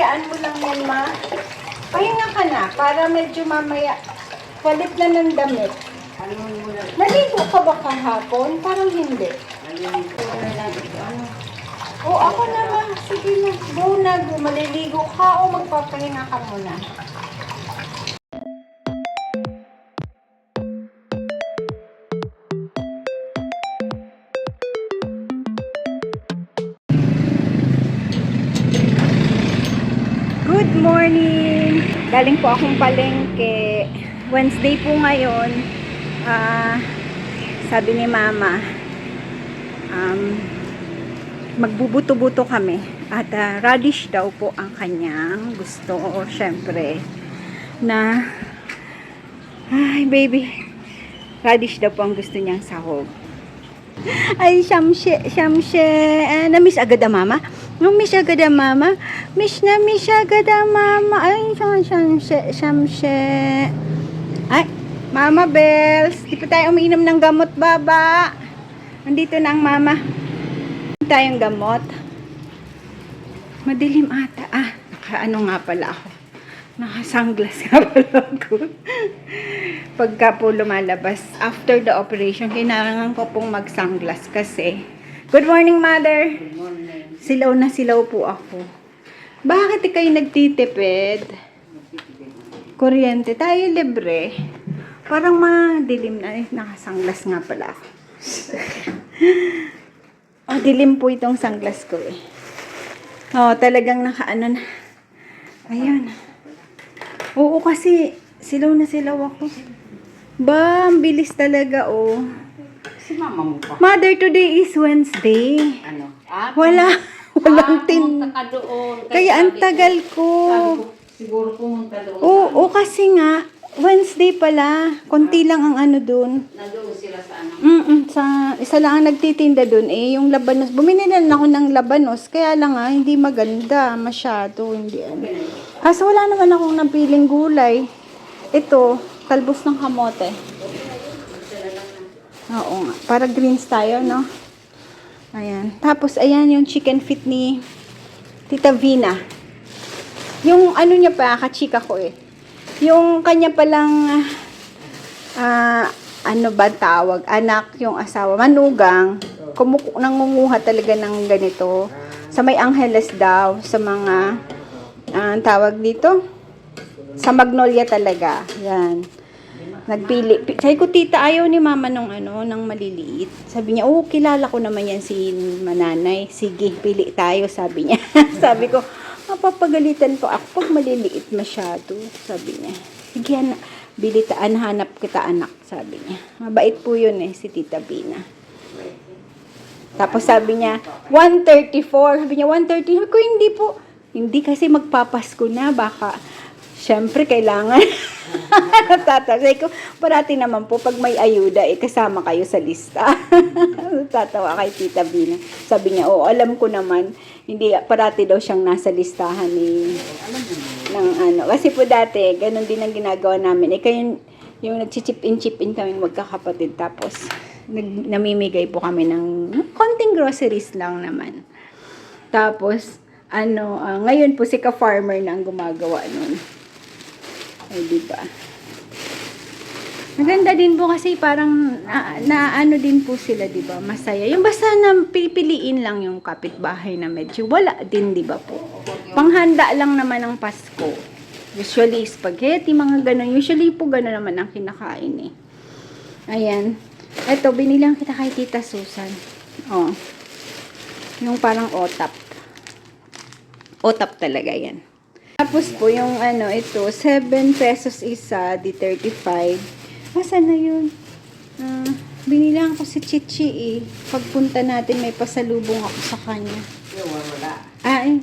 hayaan mo lang yan, ma. Pahinga ka na, para medyo mamaya palit na ng damit. Naligo ka ba kahapon? Parang hindi. O, ako na ba? Sige na. Go na, maliligo ka o magpapahinga ka muna. Good morning! Galing po akong palengke. Wednesday po ngayon. Sabi ni Mama, magbubuto-buto kami. At radish daw po ang kanyang gusto. Syempre, na, ay baby, radish daw po ang gusto niyang sahog. Ay, Shamshe. Na-miss agad ang Mama? Miss agad ang Mama? Miss agad ang Mama. Ay, Shamshe. Ay, Mama Bells. Di pa tayo umiinom ng gamot, Baba. Nandito na ang Mama. Hindi tayong gamot. Madilim ata. Naka-ano nga pala ako. Naka-sunglass nga pala ako. Pagka po lumalabas, after the operation, kailangan ko pong mag-sunglass kasi. Good morning, Mother. Good morning. Silaw na silaw po ako. Bakit kayo nagtitipid? Kuryente. Tayo libre. Parang madilim na. Naka-sunglass nga pala ako. Dilim po itong sunglass ko eh. Talagang naka-ano na. Ayan. Oo, kasi silaw na silaw ako. Ang bilis talaga, Si mama mo pa. Mother, today is Wednesday. Ano? Walang pumunta ka doon. Kaya ang tagal ko. Sabi ko, siguro pumunta doon. Oo, kasi nga, Wednesday pala. Konti lang ang ano doon. Nandoon sila sa ano? Isa lang ang nagtitinda doon yung labanos. Bumili na ako ng labanos. Kaya lang hindi maganda. Masyado. Hindi ano. Kasi wala naman akong napiling gulay. Ito, talbos ng kamote. Oo nga. Para greens tayo, no? Ayan. Tapos, ayan yung chicken feet ni Tita Vina. Yung ano niya pa, kachika ko eh. Yung kanya palang, ano ba tawag? Anak, yung asawa. Manugang. Nangunguha talaga ng ganito. Sa may Angeles daw. Sa mga, tawag dito? Sa Magnolia talaga. Yan. Nagpili. Sabi ko, tita, ayaw ni mama nung nang maliliit. Sabi niya, kilala ko naman yan si Mananay. Sige, pili tayo, sabi niya. Sabi ko, mapapagalitan po ako pag maliliit masyado. Sabi niya, sige, bilitaan, hanap kita anak, sabi niya. Mabait po yun si Tita Bina. Tapos sabi niya, 134. Sabi niya, 130. Sabi ko, hindi po. Hindi kasi magpapasko na, baka syempre, kailangan. Sabi ko, parati naman po, pag may ayuda, kasama kayo sa lista. Tatawa kay Tita Bina. Sabi niya, alam ko naman, hindi, parati daw siyang nasa listahan ng ano. Kasi po dati, ganun din ang ginagawa namin. Yung nag-chip in kami magkakapatid. Tapos, namimigay po kami ng konting groceries lang naman. Tapos, ngayon po si ka-farmer na ang gumagawa nun. Ay, diba? Maganda din po kasi parang ano din po sila, diba? Masaya. Yung basta na pipiliin lang yung kapitbahay na medyo wala din, diba po? Panghanda lang naman ng Pasko. Usually, spaghetti, mga ganun. Usually po ganun naman ang kinakain Ayan. Ito, binilang kita kay Tita Susan. Yung parang otap. Otap talaga yan. Tapos po yung ito, 7 pesos isa, di 35. Asan na yun? Binilang ko si Chichi Pagpunta natin, may pasalubong ako sa kanya. Wala.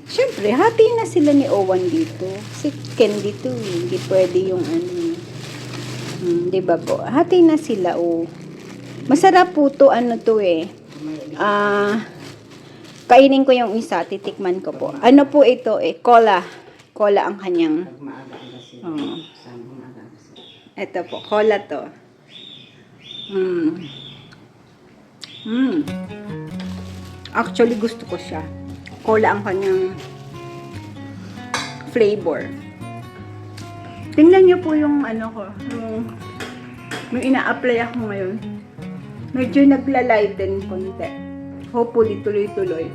Syempre, hati na sila ni Owen dito. Si Ken dito, hindi pwede yung diba po? Hati na sila, Masarap po to, kainin ko yung isa, titikman ko po. Ano po ito, cola. Cola ang kanyang. Ito po, cola to. Actually, gusto ko siya. Cola ang kanyang flavor. Tingnan niyo po yung ano ko, yung ina-apply ako ngayon. Medyo nagla-lighten konti. Hopefully, tuloy-tuloy.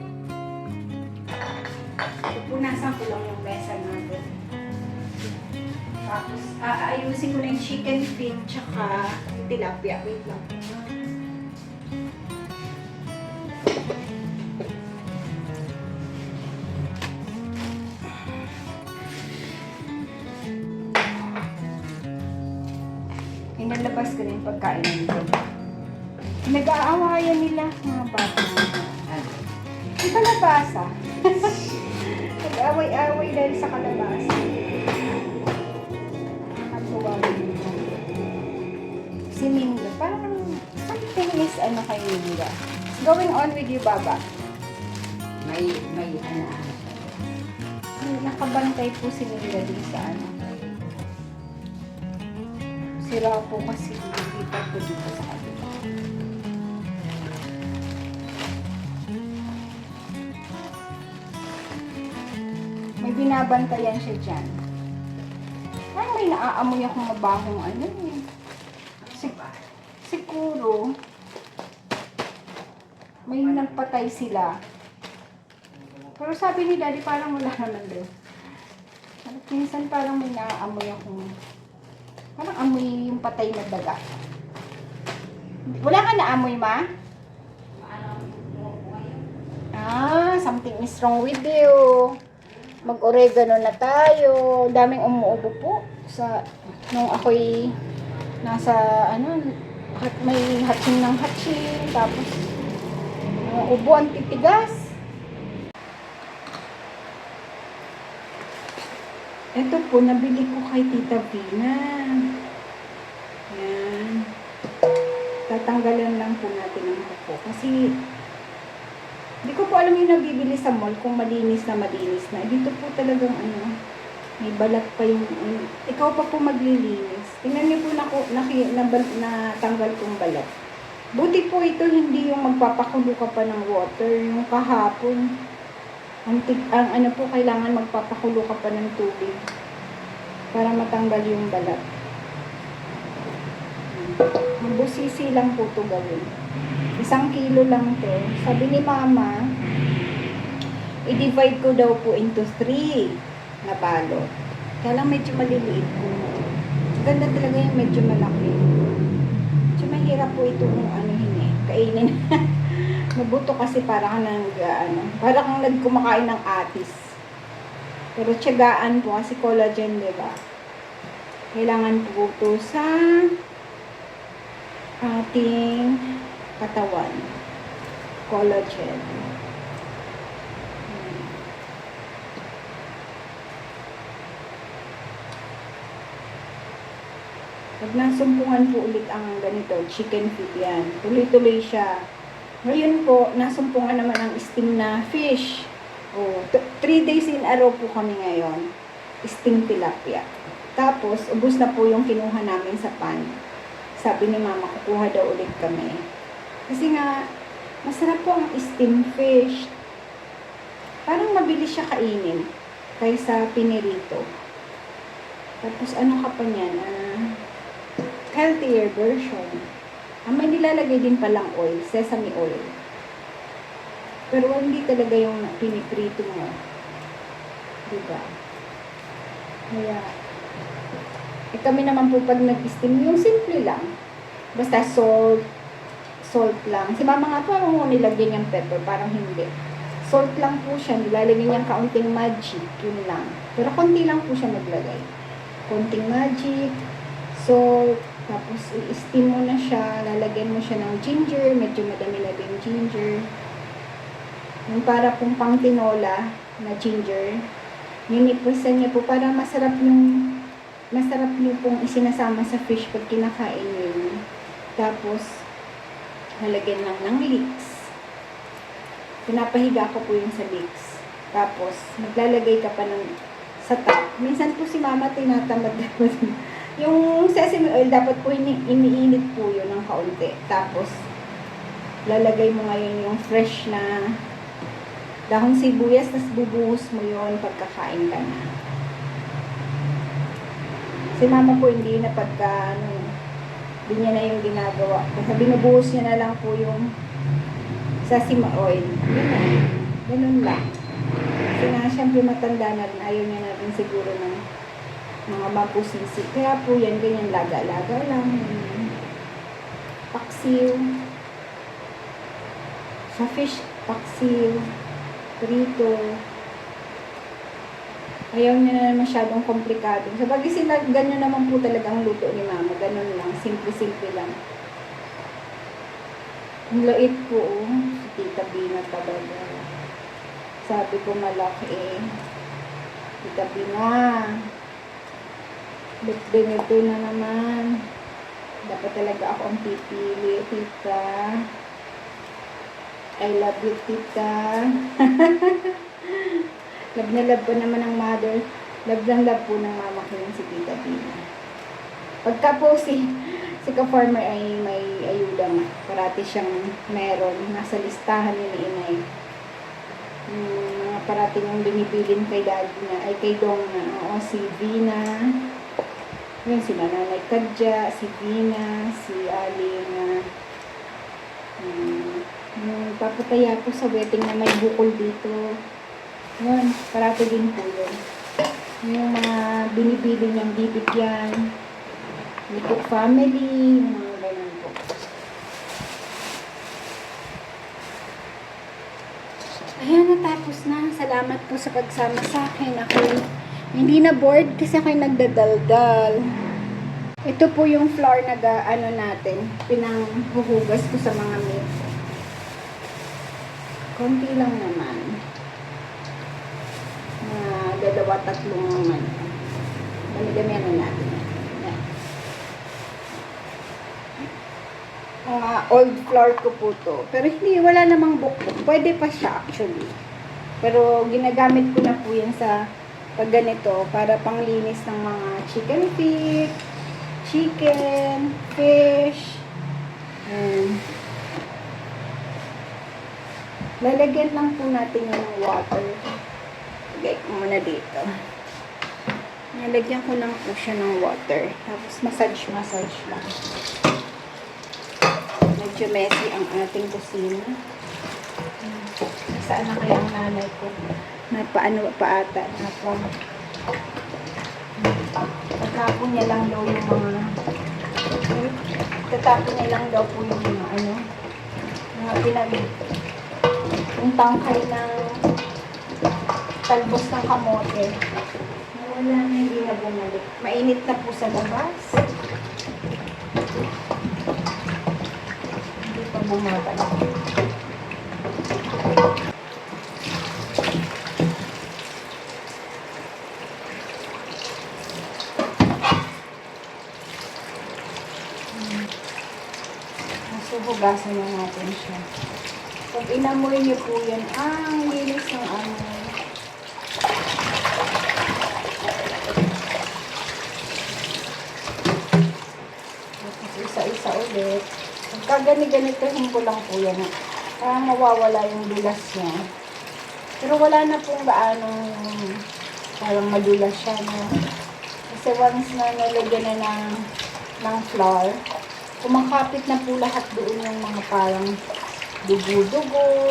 Pupunasan ko lang yung mesa natin. Tapos, aayusin ko na yung chicken feet tsaka tilapia. Wait lang. Inalabas ko na yung pagkain nito. Nag-aawayan nila mga bata. Ang kalabasa. Nag-away-away dahil sa kalabasa. Nakatuwa mo. Si Minda, parang something is ano kay Minda. What's going on with you, Baba? May ano. Nakabantay po si Minda din sa ano. Sira po kasi dito po dito sa kabila. May binabantayan siya dyan. Ay, may naaamoy akong mabahong ano eh. Siguro, may nagpatay sila. Pero sabi ni Daddy, parang wala naman din. Minsan parang may naaamoy akong, parang amoy yung patay na daga. Wala ka naamoy, Ma? Something is wrong with you. Mag-oregano na tayo. Daming umuubo po sa nung ako'y nasa ano, may hatching ng hatching, tapos ubo ang titigas. Ito po, nabili ko kay Tita Vina. Yan. Tatanggalan lang po natin ang kuko. Kasi hindi ko po alam yung nabibili sa mall kung malinis na malinis na. Dito po talagang ano, may balat pa yung, ikaw pa po maglilinis. Tingnan niyo po natanggal kong balat. Buti po ito hindi yung magpapakulo ka pa ng water. Yung kahapon, ang ano po, kailangan magpapakulo ka pa ng tubig para matanggal yung balat. Mabusisi lang po ito gawin. 1 kilo lang to. Sabi ni Mama, i-divide ko daw po into 3 na balot. Kaya lang medyo maliliit po. Ganda talaga yung medyo malaki. Medyo mahirap po ito kung ano kainin. Mabuto kasi para kang para kang nagkumakain ng atis. Pero tiyagaan po kasi collagen, diba? Kailangan po ito sa ating katawan. Collagen. Pag nasumpungan po ulit ang ganito, chicken feet yan. Tuloy-tuloy siya. Ngayon po, nasumpungan naman ang steam na fish. 3 days in a row po kami ngayon. Steam tilapia. Tapos, ubos na po yung kinuha namin sa pan. Sabi ni Mama, kukuha daw ulit kami. Kasi nga, masarap po ang steam fish. Parang mabilis siya kainin kaysa pinirito. Tapos, ano ka pa niyan? Healthier version. May nilalagay din palang oil, sesame oil. Pero hindi talaga yung piniprito mo. Diba? Kaya, kami naman po pag nag-steam, yung simple lang. Basta salt lang. Si Mama nga po, mo nilagyan yung pepper, parang hindi. Salt lang po siya, nilalagyan niyang kaunting magic, yun lang. Pero konti lang po siya naglagay. Konting magic, salt, tapos i-steam mo na siya, lalagyan mo siya ng ginger, medyo madami na din ginger. Yung para pong pang tinola na ginger, ninipusan niya po para masarap niyo pong isinasama sa fish pag kinakain niyo. Tapos, lalagyan lang ng leeks. Pinapahiga ko po yung sa leeks. Tapos, maglalagay ka pa sa top. Minsan po si Mama tinatamad dapat. Yung sesame oil, dapat po iniinit po yun ng kaunti. Tapos, lalagay mo ngayon yung fresh na dahon sibuyas, tapos bubuhos mo yun pagkakain ka na. Si mama po hindi na pagka, hindi niya na yung ginagawa. Kaya binubuhos niya na lang po yung sesame oil. Ganun. Ganun lang. Kasi nga, syempre matanda na rin. Ayaw niya na rin siguro ng mga mapusisi. Kaya po yan, ganyan laga-laga lang. Paksiw. Sa fish, paksiw. Prito. Ayaw niya na masyadong komplikado. Sa bagay sila, ganyan naman po talaga ang luto ni mama. Ganun lang. Simple-simple lang. Ang lait po, oh. Si Tita Bina talaga. Sabi ko malaki. Tita Bina. Birthday nito na naman. Dapat talaga ako ang pipili, Tita. I love you, Tita. Love na love po naman ng mother. Love na love po ng mama ko yung si Tita Bina. Pagka po si ka-farmer ay may ayuda nga. Parati siyang meron. Nasa listahan ni Inay. Mga parati niyang binibilin kay daddy na, ay kay Dong na. Oo, si Vina. Yun, si Nanay Kadja, si Vina, si Aling. Papataya po sa wedding na may bukol dito. Yun, parati din po yun. Yung mga binibili niyang bibigyan. Little family, mga ganun po. Ayan, natapos na. Salamat po sa pagsama sa akin. Ako hindi na bored kasi ako'y nagdadaldal. Ito po yung flour na natin. Pinanghuhugas ko sa mga milk. Konti lang naman. Dalawa, tatlong naman. Dami-dami natin. Yan. Old flour ko po to. Pero hindi, wala namang bukbuk. Pwede pa siya actually. Pero ginagamit ko na po yan sa pag ganito para panglinis ng mga chicken feet, chicken, fish. Lalagyan lang po natin yan ng water. Lagay ko muna dito. Nalagyan ko lang po siya ng water. Tapos massage lang. Medyo messy ang ating kusina. Saan na kaya ang nanay ko? Paano pa ata? Tatapon niya lang daw yung mga yung tangkay ng talbos ng kamote. Wala na, hindi na bumalik. Mainit na po sa labas. Hindi pa bumabalik. So, hugasan na natin siya. Pag inamoy niyo po yan, ang linis ng amoy. Tapos isa-isa ulit. Pagka ganito-ganitohin ko lang po yan. Parang mawawala yung dulas niya. Pero wala na pong gaanong parang madulas siya. No? Kasi once na nalagyan na ng flour, kumakapit na po lahat doon yung mga parang dugo-dugo,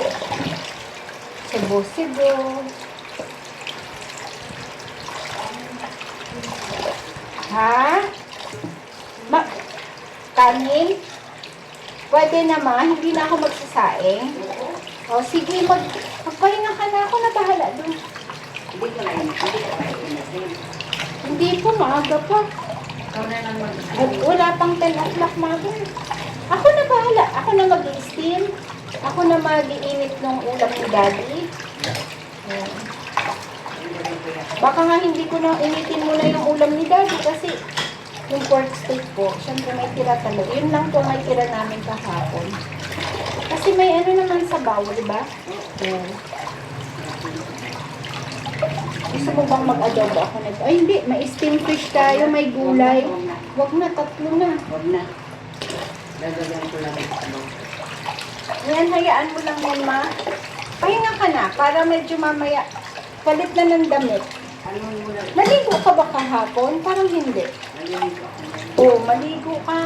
sebo-sebo. Ha? Kanin? Pwede naman, hindi na ako magsasaing. O sige, magpahinga ka na ako, nabahala doon. Hindi po, maaga pa. Wala pang 10 o'clock, mother. Ako na bahala. Ako na mag-i-steam. Ako na mag-iinit ng ulam ni daddy. Ayan. Baka nga hindi ko na initin muna yung ulam ni daddy kasi yung pork steak po, syempre may tira talaga. Yun lang po may tira namin kahapon. Kasi may ano naman sa bawal, diba? Ayan. Gusto mo bang mag-adobo ako nito? Ay, hindi. May steam fish tayo, may gulay. Wag na, tatlo na. Huwag na. Dagdagan ko lang yung ano. Yan, hayaan mo lang yan, ma. Pahinga ka na, para medyo mamaya, palit na ng damit. Ano mo lang? Naligo ka ba kahapon? Parang hindi. maliligo ako. Oo, maligo ka.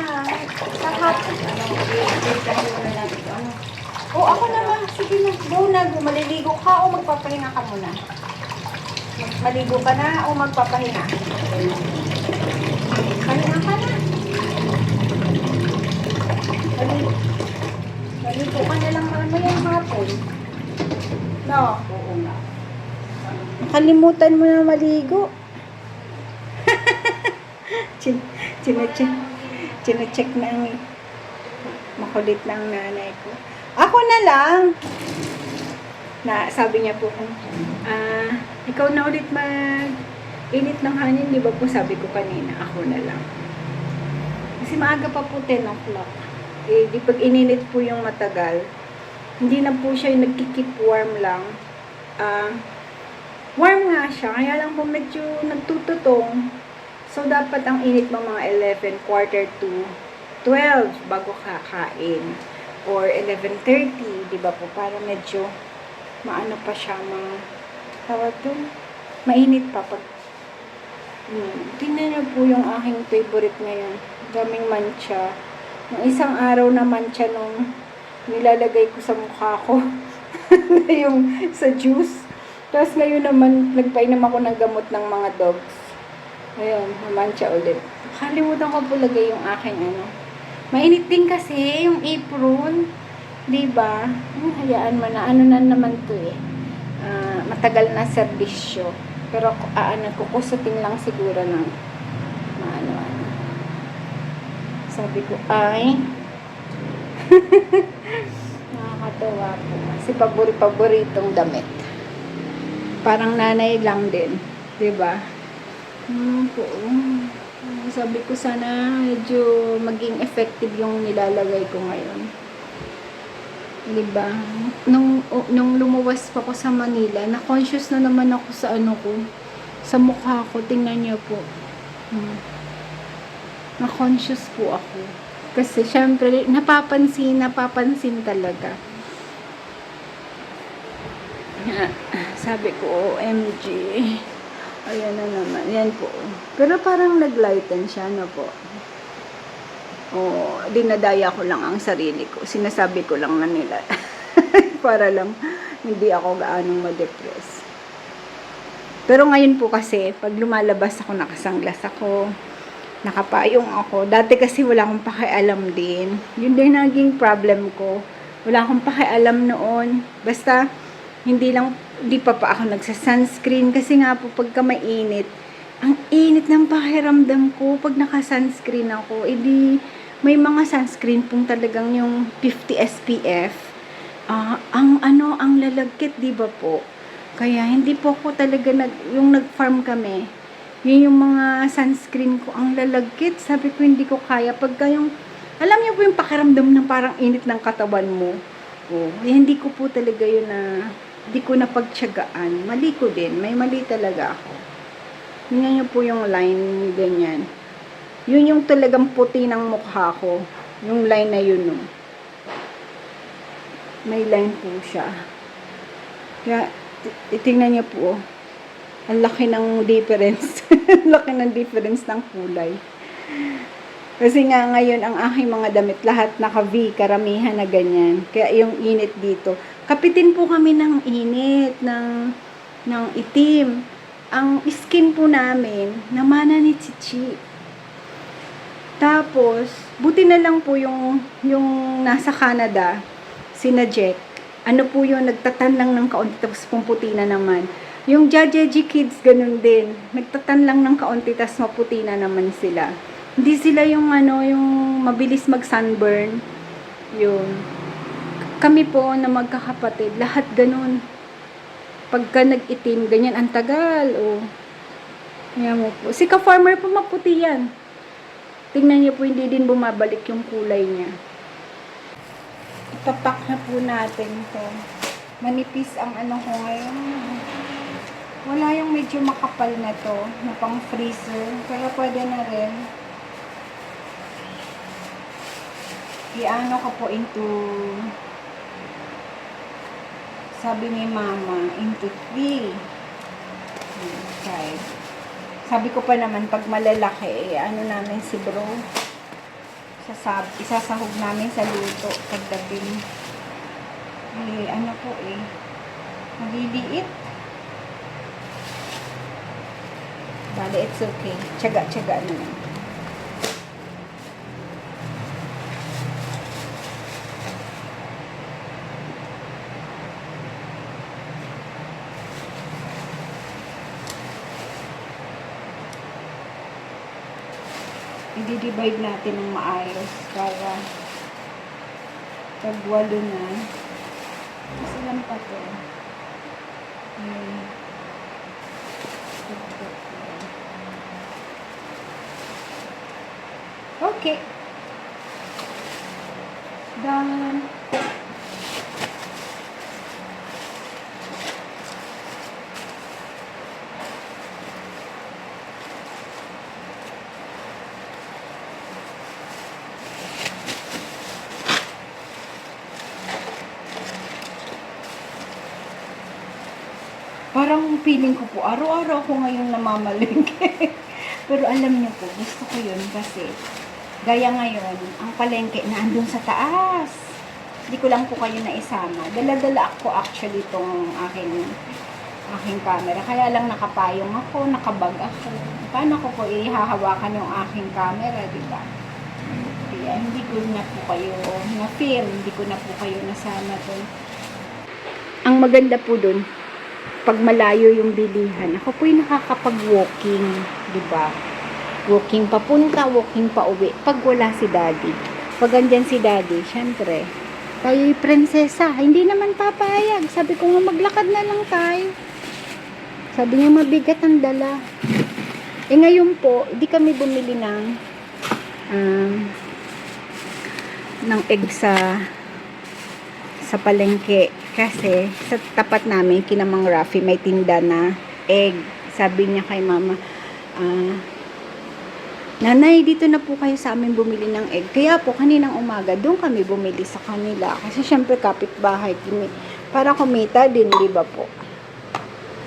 Sa hapon. I-exercise muna natin. Ano? Oo, ako naman. Sige na. Go na. Maliligo ka o magpapahinga ka muna? Maligo ka na o magpapahinga? Pahinga ka na. Maligo ka na lang mamayang hapon. No? Oo nga. Kalimutan mo na maligo. Chinecheck na ang makulit na ang nanay ko. Ako na lang. Sabi niya po kung, ikaw na ulit mag-init ng hangin, di ba po sabi ko kanina, ako na lang. Kasi maaga pa po 10 o'clock. Di pag ininit po yung matagal, hindi na po siya yung nagkikip warm lang. Warm nga siya, kaya lang po medyo nagtututong. So, dapat ang init mo mga 11, quarter to 12 bago kakain. Or 11:30, di ba po? Para medyo maano pa siya, tawag doon, mainit pa pag tingnan niyo po yung aking favorite ngayon. Daming mancha. Yung isang araw na mancha nung nilalagay ko sa mukha ko. Yung sa juice. Tapos ngayon naman, nagpainom ako ng gamot ng mga dogs. Ayun, namancha ulit. Kalimutan ko po lagay yung aking Mainit din kasi yung apron. Diba? Hayaan mo na. Ano na naman to eh. Matagal na serbisyo. Pero kukusutin lang siguro ng ano. Sabi ko ay nakakatawa po. Kasi paboritong damit. Parang nanay lang din. Diba? Po. Sabi ko sana medyo maging effective yung nilalagay ko ngayon. Diba? Nung lumuwas pa ko sa Manila, na-conscious na naman ako sa sa mukha ko. Tingnan niyo po. Na-conscious po ako. Kasi syempre, napapansin talaga. Sabi ko, OMG. Ayan na naman. Yan po. Pero parang nag-lighten siya, po. Dinadaya ko lang ang sarili ko. Sinasabi ko lang na nila. Para lang hindi ako gaanong ma-depress. Pero ngayon po kasi, pag lumalabas ako, nakasanglas ako, nakapayong ako. Dati kasi wala akong pakialam din. Yun din naging problem ko. Wala akong pakialam noon. Basta, hindi pa ako nagsa-sunscreen. Kasi nga po, pagka mainit, ang init ng pakiramdam ko pag naka-sunscreen ako. May mga sunscreen pong talagang yung 50 SPF. Ang lalagkit, di ba po? Kaya hindi po ako talaga yung nag-farm kami. Yun yung mga sunscreen ko, ang lalagkit. Sabi ko, hindi ko kaya. Pagka alam niyo po yung pakiramdam ng parang init ng katawan mo. Hindi ko po talaga yun hindi ko napagtiyagaan. Mali ko din. May mali talaga ako. Tingnan niyo po yung line, ganyan. Yun yung talagang puti ng mukha ko. Yung line na yun, May line po siya. Kaya, tingnan niyo po, ang laki ng difference. Ang laki ng difference ng kulay. Kasi nga ngayon, ang aking mga damit, lahat naka-V, karamihan na ganyan. Kaya yung init dito. Kapitin po kami ng init, ng itim. Ang skin po namin, namana ni Chichi. Tapos, buti na lang po yung nasa Canada, sina Jack. Ano po yung nagtatan lang ng kaunti, tapos pumputi na naman. Yung Jajeji kids, ganun din. Nagtatan lang ng kaunti, tapos maputi na naman sila. Hindi sila yung yung mabilis mag-sunburn. Yun. Kami po na magkakapatid, lahat ganun. Pagka nag-itim, ganyan, ang tagal. Kaya mo po. Si ka-farmer po, maputi yan. Tingnan niyo po, hindi din bumabalik yung kulay niya. Itapak na po natin to. Manipis ang ko ngayon. Wala yung medyo makapal na to, na pang freezer. Kaya pwede na rin. Iano ko po into, sabi ni mama, into 3. 5, Sabi ko pa naman, pag malalaki, ano namin si bro, isasahog namin sa luto pagdating. Ano po maliliit. Bale, it's okay. Tiyaga-tiyaga na lang. I-divide natin ng maayos para pag walo na. Kasi lang pa to. Okay. Done. Parang feeling ko po, araw-araw ako ngayon namamalengke. Pero alam niyo po, gusto ko yun kasi gaya ngayon, ang palengke na andun sa taas. Hindi ko lang po kayo naisama. Dala-dala ako actually itong aking camera. Kaya lang nakapayong ako, nakabag ako. Paano ko po ihahawakan yung aking camera, di ba? Kaya hindi ko na po kayo na-feel, hindi ko na po kayo nasama doon. Ang maganda po doon, pag malayo yung bilihan, ako po'y nakakapag-walking, di ba? Walking papunta, walking pa uwi. Pag wala si daddy. Pag andyan si daddy, syempre, tayo'y prinsesa. Hindi naman papayag. Sabi ko nga, maglakad na lang tayo. Sabi niya, mabigat ang dala. Ngayon po, di kami bumili ng egg sa palengke. Kasi, sa tapat namin, kinamang Rafi, may tinda na egg. Sabi niya kay mama, Nanay, dito na po kayo sa amin bumili ng egg. Kaya po, kaninang umaga, doon kami bumili sa kanila. Kasi syempre, kapitbahay. Para kumita din, di ba po?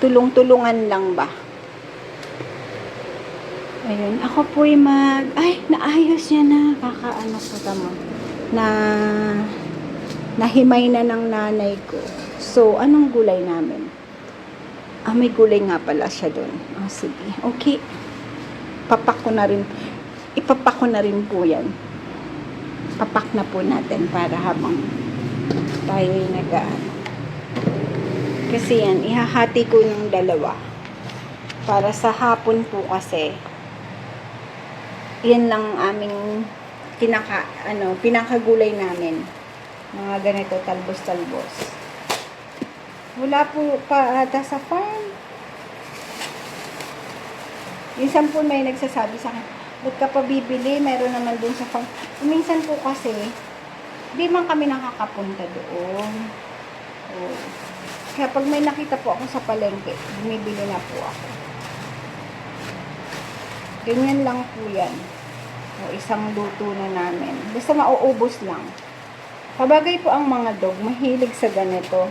Tulong-tulungan lang ba? Ayun, ako po'y naayos niya na. Kakaano ko tamo. Nahimay na ng nanay ko. So, anong gulay namin? May gulay nga pala siya doon. Sige. Okay. Ipapak ko na rin po yan. Papak na po natin para habang tayo'y nag-aano. Kasi yan, ihahati ko ng dalawa. Para sa hapon po kasi, yan lang aming pinakagulay namin. Mga ganito, talbos-talbos. Wala po pa ata sa farm. Minsan po may nagsasabi sa akin, ba't ka pa bibili? Meron naman dun sa farm. Minsan po kasi, di man kami nakakapunta doon. Kaya pag may nakita po ako sa palengke, bumibili na po ako. Ganyan lang po yan. Isang luto na namin. Basta mauubos lang. Sabagay po ang mga dog, mahilig sa ganito,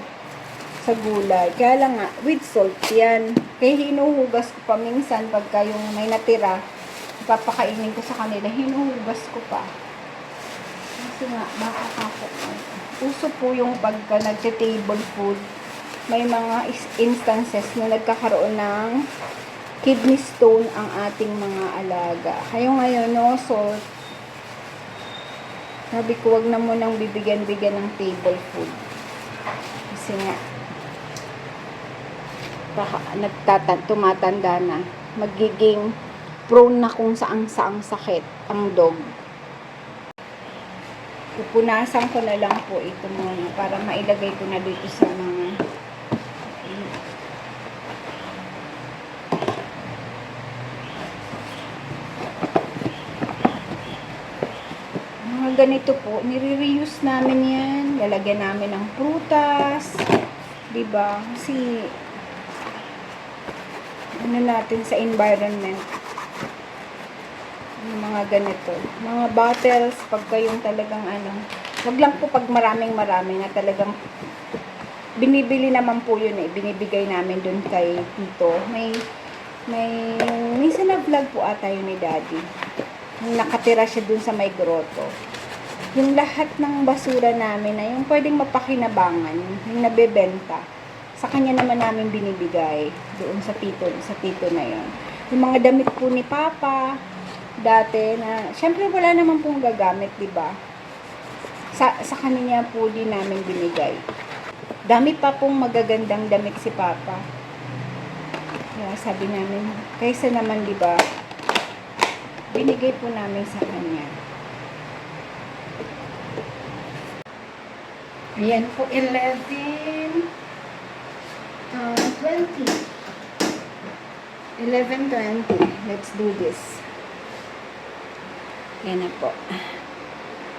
sa gulay. Kaya lang nga, with salt yan. Kaya hinuhugas ko pa minsan pagka yung may natira, ipapakainin ko sa kanila, hinuhugas ko pa. Kasi nga, baka kako. Uso po yung pagka nagte-table food, may mga instances na nagkakaroon ng kidney stone ang ating mga alaga. Kaya ngayon, no salt. Sabi ko, wag na mo nang bibigyan-bigyan ng table food. Kasi nga, tumatanda na. Magiging prone na kung saang-saang sakit ang dog. Pupunasan ko na lang po ito muna para mailagay ko na dito sa mga ganito po, nire-reuse namin yan. Lalagyan namin ng prutas. Diba? Kasi, natin sa environment. Yung mga ganito. Mga bottles, pag kayong talagang wag lang po pag maraming na talagang binibili naman po yun binibigay namin dun kay tito. Minsan vlog po ata yun ni Daddy. Yung nakatira siya dun sa may grotto. Yung lahat ng basura namin na yung pwedeng mapakinabangan, yung nabebenta, sa kanya naman namin binibigay doon sa tito na yun. Yung mga damit po ni Papa, dati na, syempre wala naman pong gagamit, di ba? Sa kanya po din namin binigay. Dami pa pong magagandang damit si Papa. Kaya sabi namin, kaysa naman, di ba, binigay po namin sa kanya. Ayan po, 11, 20. 11:20. Let's do this. Ayan na po.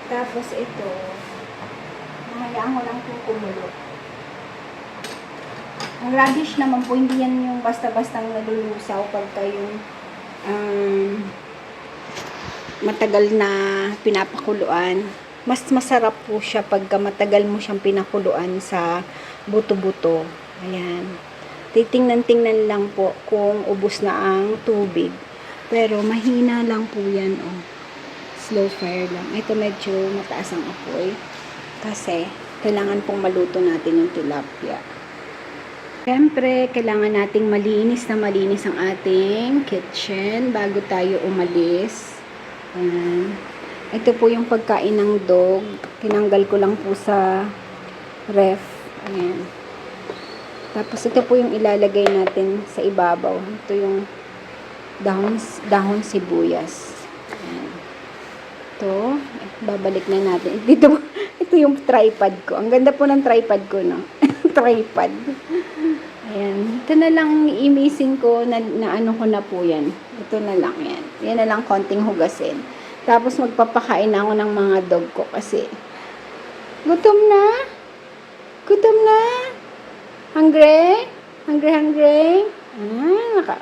Tapos ito, hayaan mo lang po kumulo. Ang radish naman po, hindi yan yung basta-bastang nalulusaw pagka yung matagal na pinapakuluan. Mas masarap po siya pagka matagal mo siyang pinakuluan sa buto-buto. Ayan. Titingnan-tingnan lang po kung ubos na ang tubig. Pero mahina lang po yan, oh. Slow fire lang. Ito medyo mataas ang apoy. Kasi kailangan pong maluto natin yung tilapia. Siyempre, kailangan nating malinis ang ating kitchen bago tayo umalis. Ayan. Ito po yung pagkain ng dog. Tinanggal ko lang po sa ref. Ayan. Tapos ito po yung ilalagay natin sa ibabaw. Ito yung dahon sibuyas. Ayan. Ito, babalik na natin. Ito yung tripod ko. Ang ganda po ng tripod ko, no? Tripod. Ayan. Ito na lang i-missing ko na ano ko na po yan. Ito na lang yan. Yan na lang konting hugasin. Tapos magpapakain na ako ng mga dog ko kasi gutom na? Gutom na? Hungry? Hungry?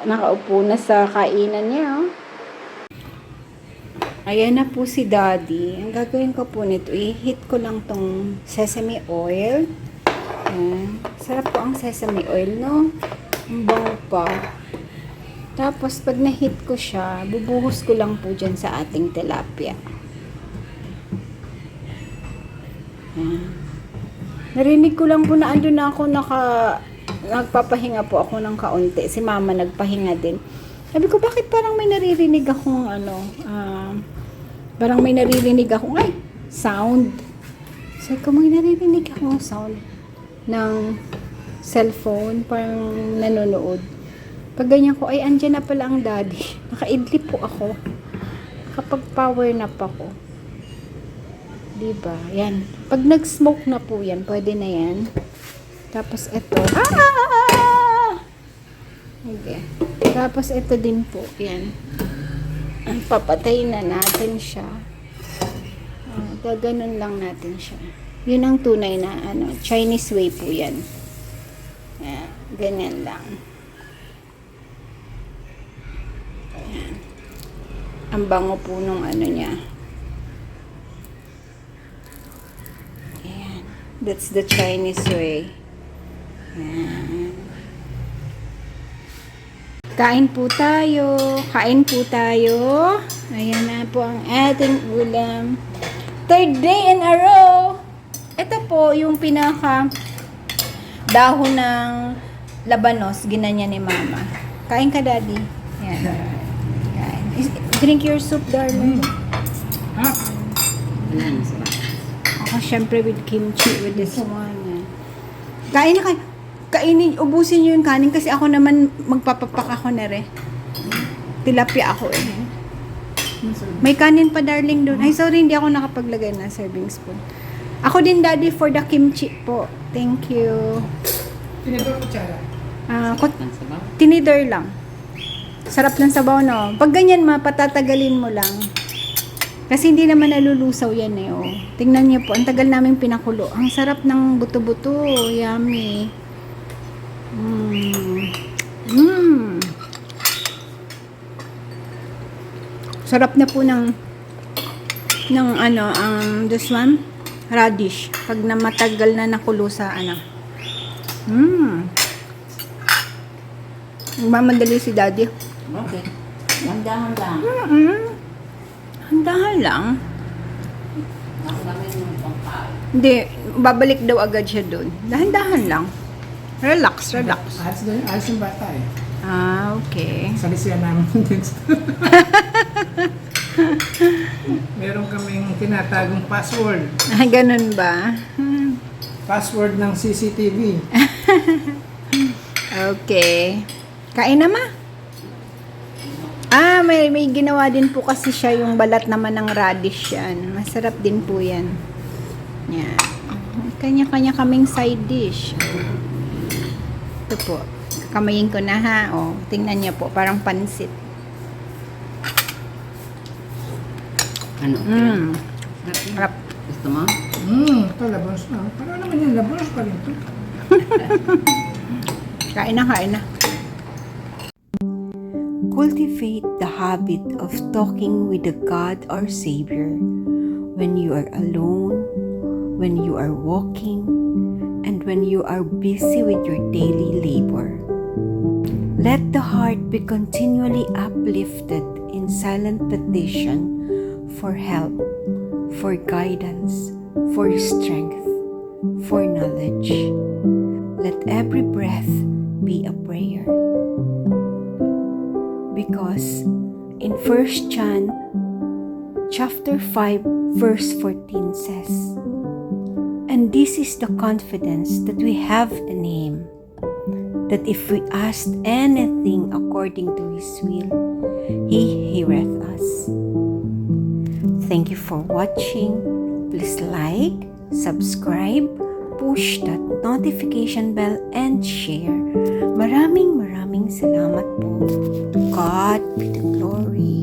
Nakaupo na sa kainan niya, oh. Ayan na po si Daddy. Ang gagawin ko po nito, i-heat ko lang tong sesame oil. Ayan. Sarap po ang sesame oil, no? Ang bango pa. Tapos, pag na-heat ko siya, bubuhos ko lang po dyan sa ating tilapia. Ayan. Narinig ko lang po na andun na ako nagpapahinga po ako ng kaunti. Si Mama nagpahinga din. Sabi ko, bakit parang may naririnig akong parang may naririnig akong, sound. Sabi ko, may naririnig akong sound ng cellphone, parang nanonood. Pag ganyan ko, andyan na pala ang Daddy. Nakaidlip po ako. Nakapag-power nap ako. Diba? Yan. Pag nag-smoke na po yan, pwede na yan. Tapos ito. Okay. Tapos ito din po. Yan. Papatayin na natin siya. Gaganon lang natin siya. Yun ang tunay na Chinese way po yan. Yan. Ganyan lang. Ayan. Ang bango po nung niya. Ayan. That's the Chinese way. Ayan. Kain po tayo. Kain po tayo. Ayan na po ang ating ulam. Third day in a row. Ito po yung pinaka dahon ng labanos. Ginanya ni Mama. Kain ka, Daddy. Ayan. Drink your soup, darling. Ako, syempre with kimchi, with this one. Kain na kayo. Kainin, ubusin nyo yung kanin kasi ako naman magpapapak ako na rin. Tilapia ako eh. May kanin pa, darling, doon. Ay, sorry, hindi ako nakapaglagay na serving spoon. Ako din, Daddy, for the kimchi po. Thank you. Tinidor kutsara. Tinidor lang. Sarap ng sabaw, no? Pag ganyan, patatagalin mo lang. Kasi hindi naman nalulusaw yan eh, oh. Tingnan niyo po, ang tagal naming pinakulo. Ang sarap ng buto-buto. Yummy. Sarap na po ng this one, radish. Pag na matagal na nakulo sa Mamadali si Daddy. Okay. Handa-handa. Handahan lang. Nakulamay mo pang kain. Hindi, babalik daw agad siya doon. Dahan-dahan lang. Relax, relax. Alis yung bata eh. Ah, okay. Salisiyan namin din. Meron kaming tinatagong password. Ah, ganun ba? Password ng CCTV. Okay. Kain na ma? Ah, may ginawa din po kasi siya yung balat naman ng radish yan. Masarap din po yan. Yan. Kanya-kanya kaming side dish. Ito po. Kamayin ko na ha. O, tingnan niya po. Parang pansit. Ano? Harap. Gusto mo? Ito labos na. Parang naman yung labos pa rin ito. Kain na, kain na. Cultivate the habit of talking with the God our Savior when you are alone, when you are walking, and when you are busy with your daily labor. Let the heart be continually uplifted in silent petition for help, for guidance, for strength, for knowledge. Let every breath be a prayer. Because in 1 John chapter 5 verse 14 says, "And this is the confidence that we have in Him, that if we ask anything according to His will, He heareth us." Thank you for watching. Please like, subscribe, push that notification bell, and share. Maraming salamat po. To God be the glory.